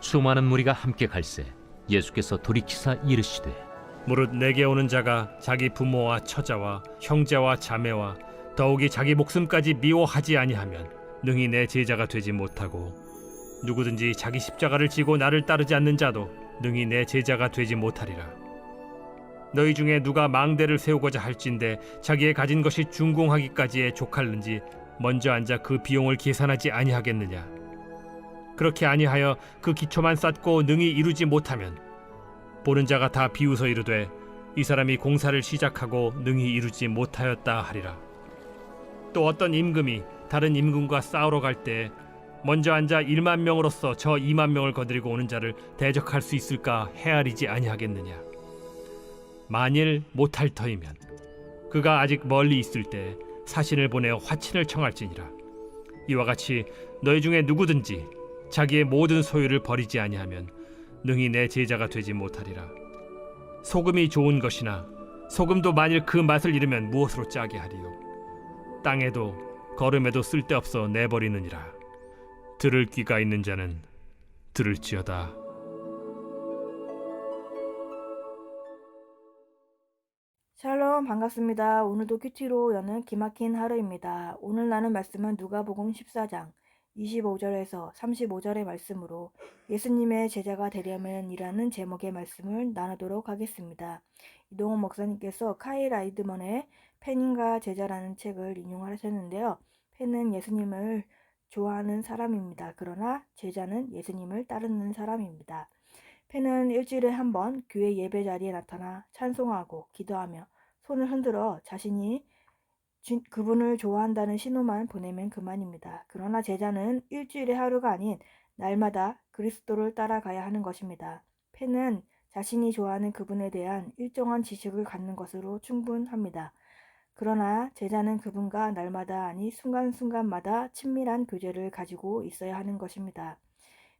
수많은 무리가 함께 갈새 예수께서 돌이키사 이르시되 무릇 내게 오는 자가 자기 부모와 처자와 형제와 자매와 더욱이 자기 목숨까지 미워하지 아니하면 능히 내 제자가 되지 못하고 누구든지 자기 십자가를 지고 나를 따르지 않는 자도 능히 내 제자가 되지 못하리라. 너희 중에 누가 망대를 세우고자 할진대 자기의 가진 것이 준공하기까지에 족할는지 먼저 앉아 그 비용을 계산하지 아니하겠느냐. 그렇게 아니하여 그 기초만 쌓고 능히 이루지 못하면 보는 자가 다 비웃어 이르되 이 사람이 공사를 시작하고 능히 이루지 못하였다 하리라. 또 어떤 임금이 다른 임금과 싸우러 갈 때 먼저 앉아 1만 명으로서 저 2만 명을 거느리고 오는 자를 대적할 수 있을까 헤아리지 아니하겠느냐. 만일 못할 터이면 그가 아직 멀리 있을 때 사신을 보내어 화친을 청할지니라. 이와 같이 너희 중에 누구든지 자기의 모든 소유를 버리지 아니하면 능히 내 제자가 되지 못하리라. 소금이 좋은 것이나 소금도 만일 그 맛을 잃으면 무엇으로 짜게 하리요. 땅에도 거름에도 쓸데없어 내버리느니라. 들을 귀가 있는 자는 들을지어다. 샬롬, 반갑습니다. 오늘도 큐티로 여는 기막힌 하루입니다. 오늘 나눈 말씀은 누가복음 14장 25절에서 35절의 말씀으로 예수님의 제자가 되려면 이라는 제목의 말씀을 나누도록 하겠습니다. 이동훈 목사님께서 카일 아이드먼의 팬과 제자라는 책을 인용하셨는데요. 팬은 예수님을 좋아하는 사람입니다. 그러나 제자는 예수님을 따르는 사람입니다. 팬은 일주일에 한 번 교회 예배 자리에 나타나 찬송하고 기도하며 손을 흔들어 자신이 그분을 좋아한다는 신호만 보내면 그만입니다. 그러나 제자는 일주일에 하루가 아닌 날마다 그리스도를 따라가야 하는 것입니다. 팬은 자신이 좋아하는 그분에 대한 일정한 지식을 갖는 것으로 충분합니다. 그러나 제자는 그분과 날마다 아니 순간순간마다 친밀한 교제를 가지고 있어야 하는 것입니다.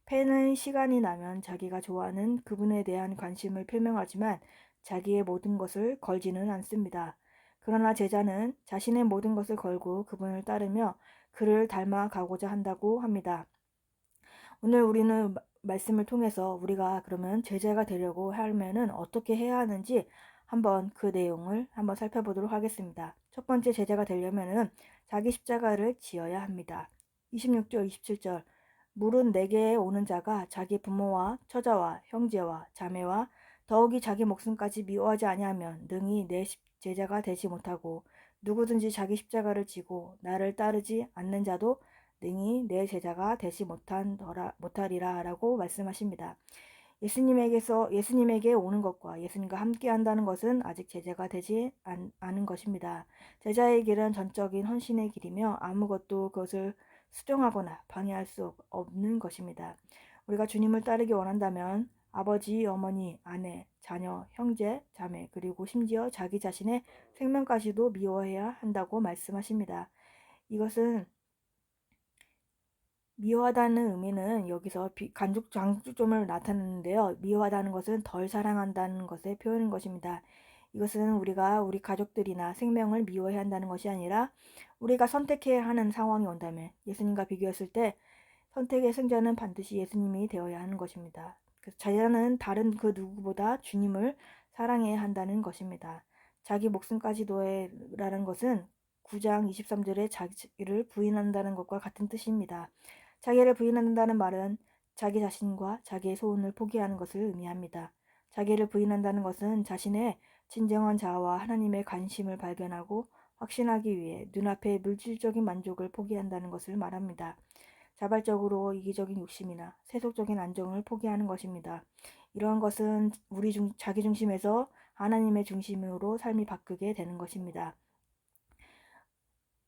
팬은 시간이 나면 자기가 좋아하는 그분에 대한 관심을 표명하지만 자기의 모든 것을 걸지는 않습니다. 그러나 제자는 자신의 모든 것을 걸고 그분을 따르며 그를 닮아가고자 한다고 합니다. 오늘 우리는 말씀을 통해서 우리가 그러면 제자가 되려고 하면은 어떻게 해야 하는지 한번 그 내용을 한번 살펴보도록 하겠습니다. 첫 번째, 제자가 되려면은 자기 십자가를 지어야 합니다. 26절, 27절. 물은 내게 오는 자가 자기 부모와 처자와 형제와 자매와 더욱이 자기 목숨까지 미워하지 아니하면 능히 내 제자가 되지 못하고 누구든지 자기 십자가를 지고 나를 따르지 않는 자도 능히 내 제자가 되지 못하리라 라고 말씀하십니다. 예수님에게 오는 것과 예수님과 함께 한다는 것은 아직 제자가 되지 않은 것입니다. 제자의 길은 전적인 헌신의 길이며 아무것도 그것을 수정하거나 방해할 수 없는 것입니다. 우리가 주님을 따르기 원한다면 아버지, 어머니, 아내, 자녀, 형제, 자매, 그리고 심지어 자기 자신의 생명까지도 미워해야 한다고 말씀하십니다. 이것은 미워하다는 의미는 여기서 강조점을 나타내는데요. 미워하다는 것은 덜 사랑한다는 것의 표현인 것입니다. 이것은 우리가 우리 가족들이나 생명을 미워해야 한다는 것이 아니라 우리가 선택해야 하는 상황이 온다면 예수님과 비교했을 때 선택의 승자는 반드시 예수님이 되어야 하는 것입니다. 제자는 다른 그 누구보다 주님을 사랑해야 한다는 것입니다. 자기 목숨까지도라는 것은 9장 23절에 자기를 부인한다는 것과 같은 뜻입니다. 자기를 부인한다는 말은 자기 자신과 자기의 소원을 포기하는 것을 의미합니다. 자기를 부인한다는 것은 자신의 진정한 자아와 하나님의 관심을 발견하고 확신하기 위해 눈앞의 물질적인 만족을 포기한다는 것을 말합니다. 자발적으로 이기적인 욕심이나 세속적인 안정을 포기하는 것입니다. 이러한 것은 자기 중심에서 하나님의 중심으로 삶이 바뀌게 되는 것입니다.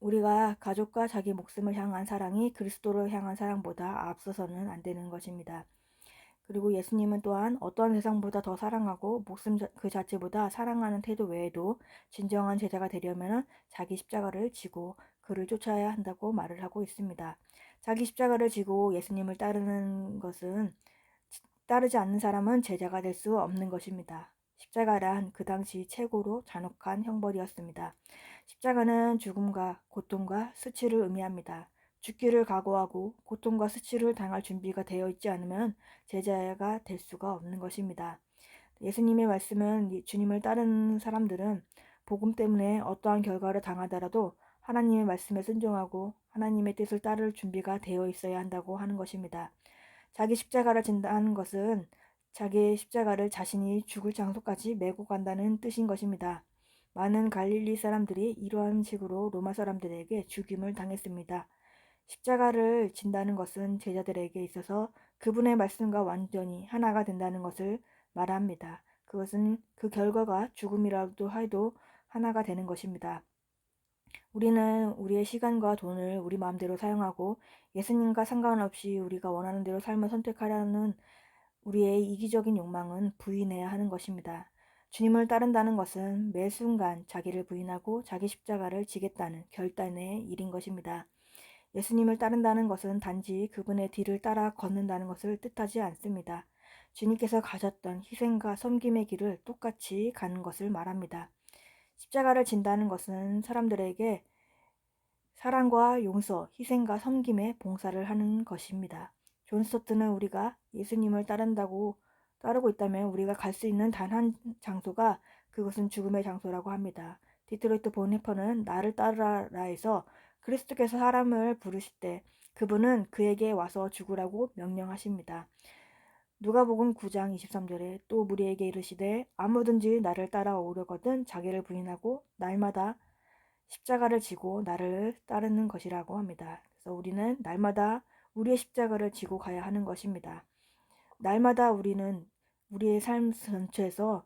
우리가 가족과 자기 목숨을 향한 사랑이 그리스도를 향한 사랑보다 앞서서는 안 되는 것입니다. 그리고 예수님은 또한 어떠한 세상보다 더 사랑하고 목숨 그 자체보다 사랑하는 태도 외에도 진정한 제자가 되려면 자기 십자가를 지고 그를 쫓아야 한다고 말을 하고 있습니다. 자기 십자가를 지고 예수님을 따르지 않는 사람은 제자가 될 수 없는 것입니다. 십자가란 그 당시 최고로 잔혹한 형벌이었습니다. 십자가는 죽음과 고통과 수치를 의미합니다. 죽기를 각오하고 고통과 수치를 당할 준비가 되어 있지 않으면 제자가 될 수가 없는 것입니다. 예수님의 말씀은 주님을 따르는 사람들은 복음 때문에 어떠한 결과를 당하더라도 하나님의 말씀에 순종하고 하나님의 뜻을 따를 준비가 되어 있어야 한다고 하는 것입니다. 자기 십자가를 진다는 것은 자기의 십자가를 자신이 죽을 장소까지 메고 간다는 뜻인 것입니다. 많은 갈릴리 사람들이 이러한 식으로 로마 사람들에게 죽임을 당했습니다. 십자가를 진다는 것은 제자들에게 있어서 그분의 말씀과 완전히 하나가 된다는 것을 말합니다. 그것은 그 결과가 죽음이라도 해도 하나가 되는 것입니다. 우리는 우리의 시간과 돈을 우리 마음대로 사용하고 예수님과 상관없이 우리가 원하는 대로 삶을 선택하려는 우리의 이기적인 욕망은 부인해야 하는 것입니다. 주님을 따른다는 것은 매 순간 자기를 부인하고 자기 십자가를 지겠다는 결단의 일인 것입니다. 예수님을 따른다는 것은 단지 그분의 뒤를 따라 걷는다는 것을 뜻하지 않습니다. 주님께서 가셨던 희생과 섬김의 길을 똑같이 가는 것을 말합니다. 십자가를 진다는 것은 사람들에게 사랑과 용서, 희생과 섬김의 봉사를 하는 것입니다. 존 스토트는 우리가 예수님을 따르고 있다면 우리가 갈 수 있는 단 한 장소가 그것은 죽음의 장소라고 합니다. 디트로이트 본헤퍼는 나를 따르라에서 그리스도께서 사람을 부르실 때 그분은 그에게 와서 죽으라고 명령하십니다. 누가복음 9장 23절에 또 무리에게 이르시되 아무든지 나를 따라오려거든 자기를 부인하고 날마다 십자가를 지고 나를 따르는 것이라고 합니다. 그래서 우리는 날마다 우리의 십자가를 지고 가야 하는 것입니다. 날마다 우리는 우리의 삶 전체에서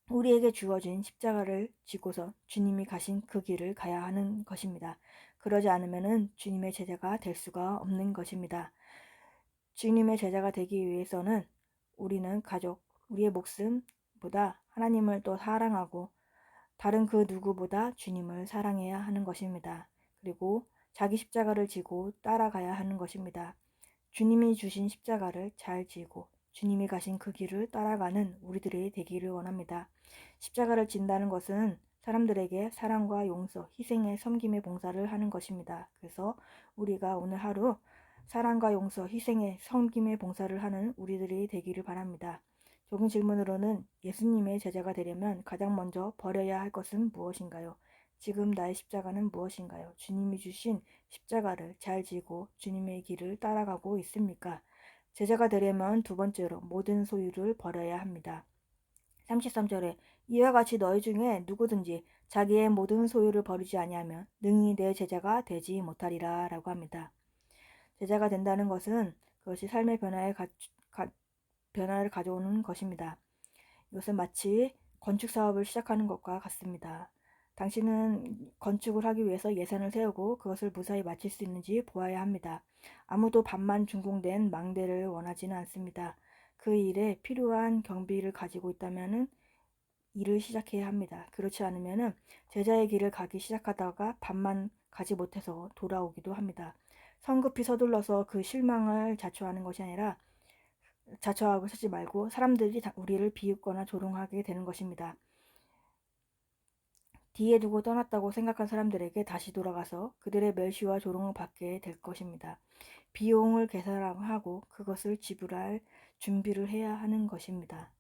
우리에게 주어진 십자가를 지고서 주님이 가신 그 길을 가야 하는 것입니다. 그러지 않으면 주님의 제자가 될 수가 없는 것입니다. 주님의 제자가 되기 위해서는 우리는 가족, 우리의 목숨보다 하나님을 또 사랑하고 다른 그 누구보다 주님을 사랑해야 하는 것입니다. 그리고 자기 십자가를 지고 따라가야 하는 것입니다. 주님이 주신 십자가를 잘 지고 주님이 가신 그 길을 따라가는 우리들이 되기를 원합니다. 십자가를 진다는 것은 사람들에게 사랑과 용서, 희생의 섬김의 봉사를 하는 것입니다. 그래서 우리가 오늘 하루 사랑과 용서, 희생의 섬김의 봉사를 하는 우리들이 되기를 바랍니다. 적은 질문으로는 예수님의 제자가 되려면 가장 먼저 버려야 할 것은 무엇인가요? 지금 나의 십자가는 무엇인가요? 주님이 주신 십자가를 잘 지고 주님의 길을 따라가고 있습니까? 제자가 되려면 두 번째로 모든 소유를 버려야 합니다. 33절에 이와 같이 너희 중에 누구든지 자기의 모든 소유를 버리지 아니하면 능히 내 제자가 되지 못하리라 라고 합니다. 제자가 된다는 것은 그것이 삶의 변화를 가져오는 것입니다. 이것은 마치 건축 사업을 시작하는 것과 같습니다. 당신은 건축을 하기 위해서 예산을 세우고 그것을 무사히 마칠 수 있는지 보아야 합니다. 아무도 반만 준공된 망대를 원하지는 않습니다. 그 일에 필요한 경비를 가지고 있다면 일을 시작해야 합니다. 그렇지 않으면 제자의 길을 가기 시작하다가 반만 가지 못해서 돌아오기도 합니다. 성급히 서둘러서 그 실망을 자초하는 것이 아니라 자초하고 서지 말고 사람들이 우리를 비웃거나 조롱하게 되는 것입니다. 뒤에 두고 떠났다고 생각한 사람들에게 다시 돌아가서 그들의 멸시와 조롱을 받게 될 것입니다. 비용을 계산하고 그것을 지불할 준비를 해야 하는 것입니다.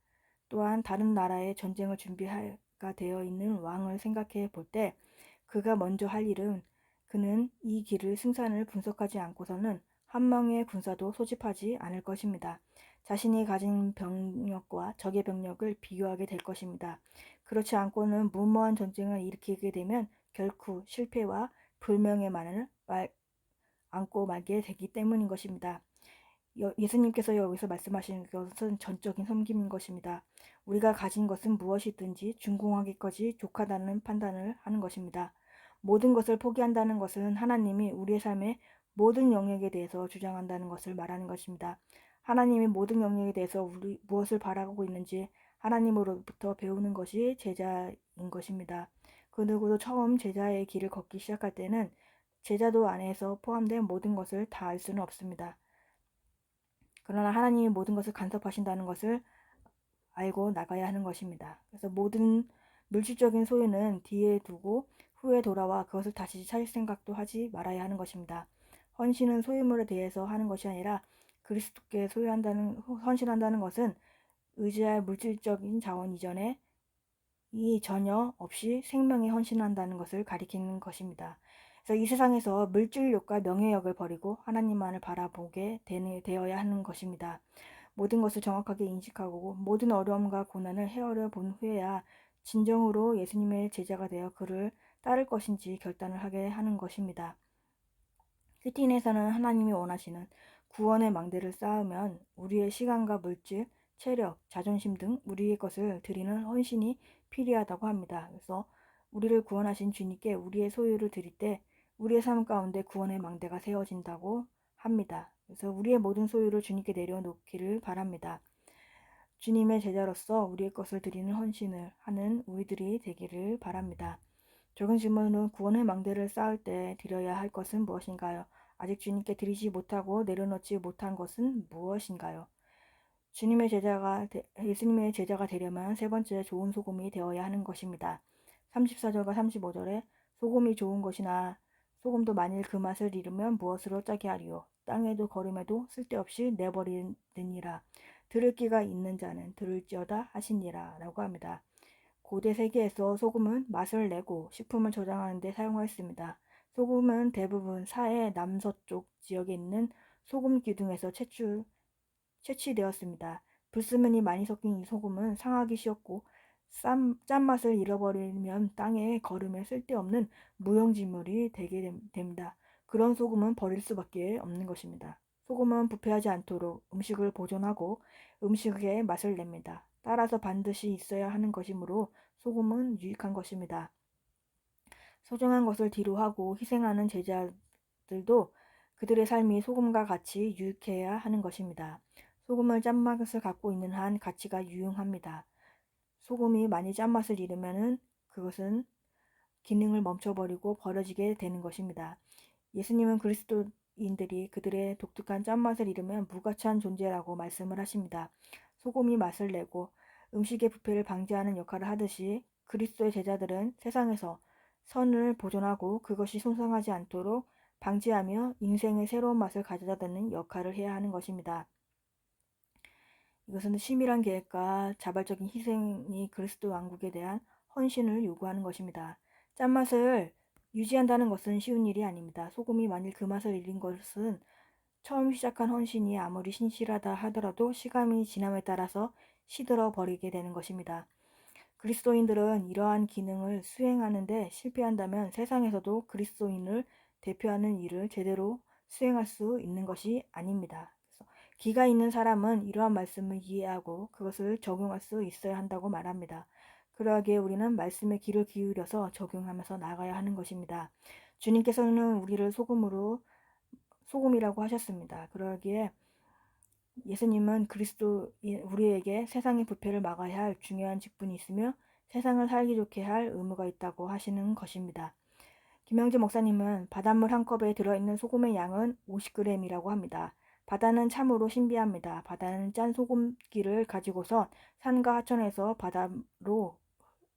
또한 다른 나라의 전쟁을 준비가 되어 있는 왕을 생각해 볼 때 그가 먼저 할 일은 그는 이 길을 승산을 분석하지 않고서는 한 명의 군사도 소집하지 않을 것입니다. 자신이 가진 병력과 적의 병력을 비교하게 될 것입니다. 그렇지 않고는 무모한 전쟁을 일으키게 되면 결코 실패와 불명예만을 안고 말게 되기 때문인 것입니다. 예수님께서 여기서 말씀하시는 것은 전적인 섬김인 것입니다. 우리가 가진 것은 무엇이든지 준공하기까지 족하다는 판단을 하는 것입니다. 모든 것을 포기한다는 것은 하나님이 우리의 삶의 모든 영역에 대해서 주장한다는 것을 말하는 것입니다. 하나님이 모든 영역에 대해서 우리 무엇을 바라고 있는지 하나님으로부터 배우는 것이 제자인 것입니다. 그 누구도 처음 제자의 길을 걷기 시작할 때는 제자도 안에서 포함된 모든 것을 다 알 수는 없습니다. 그러나 하나님이 모든 것을 간섭하신다는 것을 알고 나가야 하는 것입니다. 그래서 모든 물질적인 소유는 뒤에 두고 후에 돌아와 그것을 다시 찾을 생각도 하지 말아야 하는 것입니다. 헌신은 소유물에 대해서 하는 것이 아니라 그리스도께 헌신한다는 것은 의지할 물질적인 자원 이전에 이 전혀 없이 생명에 헌신한다는 것을 가리키는 것입니다. 그래서 이 세상에서 물질욕과 명예욕을 버리고 하나님만을 바라보게 되어야 하는 것입니다. 모든 것을 정확하게 인식하고 모든 어려움과 고난을 헤아려 본 후에야 진정으로 예수님의 제자가 되어 그를 따를 것인지 결단을 하게 하는 것입니다. 큐티인에서는 하나님이 원하시는 구원의 망대를 쌓으면 우리의 시간과 물질, 체력, 자존심 등 우리의 것을 드리는 헌신이 필요하다고 합니다. 그래서 우리를 구원하신 주님께 우리의 소유를 드릴 때 우리의 삶 가운데 구원의 망대가 세워진다고 합니다. 그래서 우리의 모든 소유를 주님께 내려놓기를 바랍니다. 주님의 제자로서 우리의 것을 드리는 헌신을 하는 우리들이 되기를 바랍니다. 적은 질문은 구원의 망대를 쌓을 때 드려야 할 것은 무엇인가요? 아직 주님께 드리지 못하고 내려놓지 못한 것은 무엇인가요? 예수님의 제자가 되려면 세 번째 좋은 소금이 되어야 하는 것입니다. 34절과 35절에 소금이 좋은 것이나 소금도 만일 그 맛을 잃으면 무엇으로 짜게 하리요? 땅에도 거름에도 쓸데없이 내버리느니라. 들을 귀가 있는 자는 들을지어다 하시니라 라고 합니다. 고대 세계에서 소금은 맛을 내고 식품을 저장하는 데 사용하였습니다. 소금은 대부분 사해 남서쪽 지역에 있는 소금 기둥에서 채취되었습니다. 불순물이 많이 섞인 이 소금은 상하기 쉬웠고 짠맛을 잃어버리면 땅에 거름에 쓸데없는 무용지물이 되게 됩니다. 그런 소금은 버릴 수밖에 없는 것입니다. 소금은 부패하지 않도록 음식을 보존하고 음식의 맛을 냅니다. 따라서 반드시 있어야 하는 것이므로 소금은 유익한 것입니다. 소중한 것을 뒤로하고 희생하는 제자들도 그들의 삶이 소금과 같이 유익해야 하는 것입니다. 소금을 짠맛을 갖고 있는 한 가치가 유용합니다. 소금이 많이 짠맛을 잃으면 그것은 기능을 멈춰버리고 버려지게 되는 것입니다. 예수님은 그리스도인들이 그들의 독특한 짠맛을 잃으면 무가치한 존재라고 말씀을 하십니다. 소금이 맛을 내고 음식의 부패를 방지하는 역할을 하듯이 그리스도의 제자들은 세상에서 선을 보존하고 그것이 손상하지 않도록 방지하며 인생의 새로운 맛을 가져다드는 역할을 해야 하는 것입니다. 이것은 치밀한 계획과 자발적인 희생이 그리스도 왕국에 대한 헌신을 요구하는 것입니다. 짠맛을 유지한다는 것은 쉬운 일이 아닙니다. 소금이 만일 그 맛을 잃은 것은 처음 시작한 헌신이 아무리 신실하다 하더라도 시간이 지남에 따라서 시들어 버리게 되는 것입니다. 그리스도인들은 이러한 기능을 수행하는데 실패한다면 세상에서도 그리스도인을 대표하는 일을 제대로 수행할 수 있는 것이 아닙니다. 기가 있는 사람은 이러한 말씀을 이해하고 그것을 적용할 수 있어야 한다고 말합니다. 그러하기에 우리는 말씀에 귀를 기울여서 적용하면서 나가야 하는 것입니다. 주님께서는 우리를 소금이라고 하셨습니다. 그러기에 예수님은 우리에게 세상의 부패를 막아야 할 중요한 직분이 있으며 세상을 살기 좋게 할 의무가 있다고 하시는 것입니다. 김영재 목사님은 바닷물 한 컵에 들어있는 소금의 양은 50g이라고 합니다. 바다는 참으로 신비합니다. 바다는 짠 소금기를 가지고서 산과 하천에서 바다로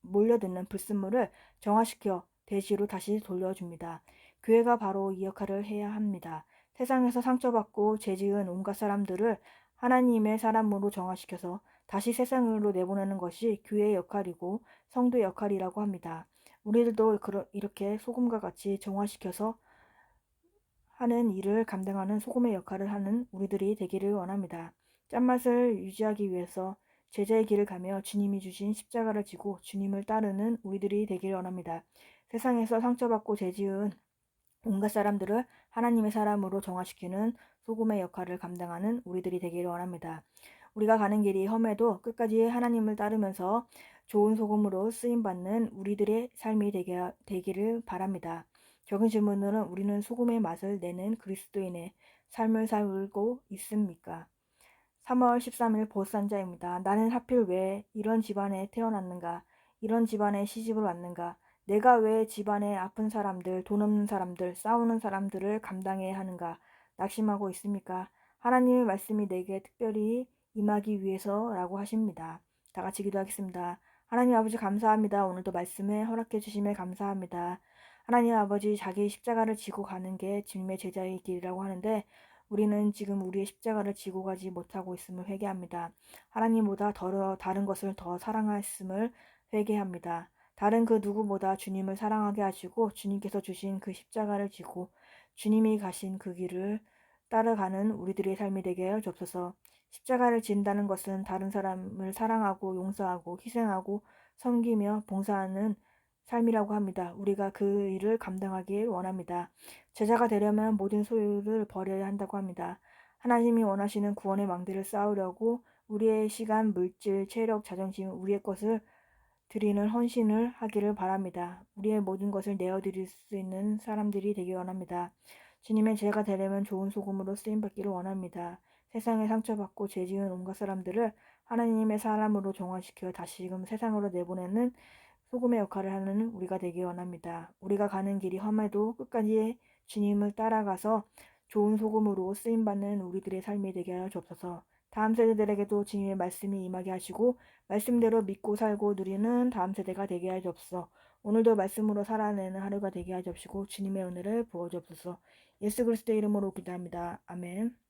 몰려드는 불순물을 정화시켜 대지로 다시 돌려줍니다. 교회가 바로 이 역할을 해야 합니다. 세상에서 상처받고 죄지은 온갖 사람들을 하나님의 사람으로 정화시켜서 다시 세상으로 내보내는 것이 교회의 역할이고 성도의 역할이라고 합니다. 우리들도 이렇게 소금과 같이 정화시켜서 하는 일을 감당하는 소금의 역할을 하는 우리들이 되기를 원합니다. 짠맛을 유지하기 위해서 제자의 길을 가며 주님이 주신 십자가를 지고 주님을 따르는 우리들이 되기를 원합니다. 세상에서 상처받고 죄지은 온갖 사람들을 하나님의 사람으로 정화시키는 소금의 역할을 감당하는 우리들이 되기를 원합니다. 우리가 가는 길이 험해도 끝까지 하나님을 따르면서 좋은 소금으로 쓰임받는 우리들의 삶이 되기를 바랍니다. 적은 질문으로는 우리는 소금의 맛을 내는 그리스도인의 삶을 살고 있습니까? 3월 13일 보산자입니다. 나는 하필 왜 이런 집안에 태어났는가? 이런 집안에 시집을 왔는가? 내가 왜 집안에 아픈 사람들, 돈 없는 사람들, 싸우는 사람들을 감당해야 하는가? 낙심하고 있습니까? 하나님의 말씀이 내게 특별히 임하기 위해서라고 하십니다. 다 같이 기도하겠습니다. 하나님 아버지 감사합니다. 오늘도 말씀에 허락해 주심에 감사합니다. 하나님 아버지, 자기 십자가를 지고 가는 게 주님의 제자의 길이라고 하는데 우리는 지금 우리의 십자가를 지고 가지 못하고 있음을 회개합니다. 하나님보다 다른 것을 더 사랑했음을 회개합니다. 다른 그 누구보다 주님을 사랑하게 하시고 주님께서 주신 그 십자가를 지고 주님이 가신 그 길을 따라가는 우리들의 삶이 되게 하여 주옵소서. 십자가를 진다는 것은 다른 사람을 사랑하고 용서하고 희생하고 섬기며 봉사하는 삶이라고 합니다. 우리가 그 일을 감당하길 원합니다. 제자가 되려면 모든 소유를 버려야 한다고 합니다. 하나님이 원하시는 구원의 망대를 쌓으려고 우리의 시간, 물질, 체력, 자존심, 우리의 것을 드리는 헌신을 하기를 바랍니다. 우리의 모든 것을 내어드릴 수 있는 사람들이 되기 원합니다. 주님의 제자가 되려면 좋은 소금으로 쓰임받기를 원합니다. 세상에 상처받고 죄지은 온갖 사람들을 하나님의 사람으로 종화시켜 다시금 세상으로 내보내는 소금의 역할을 하는 우리가 되기 원합니다. 우리가 가는 길이 험해도 끝까지 주님을 따라가서 좋은 소금으로 쓰임받는 우리들의 삶이 되게 하여 주옵소서. 다음 세대들에게도 주님의 말씀이 임하게 하시고 말씀대로 믿고 살고 누리는 다음 세대가 되게 하여 주옵소서. 오늘도 말씀으로 살아내는 하루가 되게 하여 주옵시고 주님의 은혜를 부어 주옵소서. 예수 그리스도의 이름으로 기도합니다. 아멘.